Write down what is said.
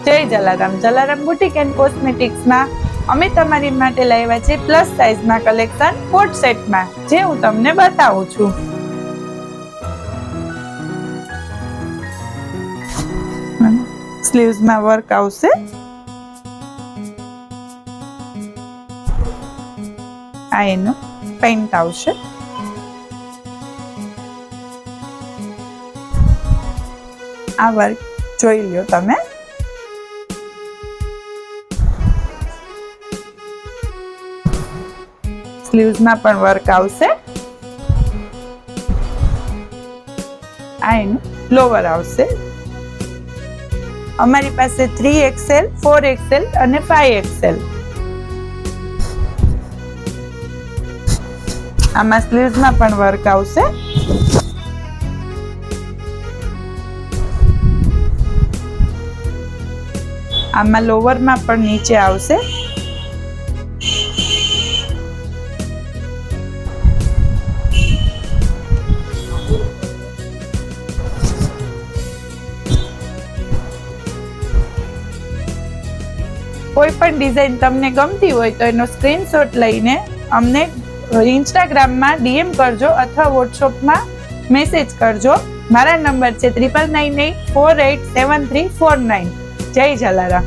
જય Jalaram boutique and કોસ્મેટિક્સમાં અમે તમારી માટે લાવ્યા છે પ્લસ સાઇઝના કલેક્શન કોટ સેટમાં, જે હું તમને બતાવું છું. સ્લીવ્સમાં વર્ક આવશે. આ એનું પેન્ટ આવશે. આ વર્ક જોઈ લ્યો તમે. સ્લીવ્સમાં પણ વર્ક આવશે. આ એનું લોવર આવશે. અમારી પાસે 3XL, 4XL અને 5XL. આમાં સ્લીવ્સમાં પણ વર્ક આવશે. આમાં લોવરમાં પણ નીચે આવશે. કોઈ પણ ડિઝાઇન તમને ગમતી હોય તો એનો સ્ક્રીનશોટ લઈને અમને ઇન્સ્ટાગ્રામમાં DM કરજો અથવા વોટ્સઅપમાં મેસેજ કરજો. મારા નંબર છે 9998487349. જય જલારામ.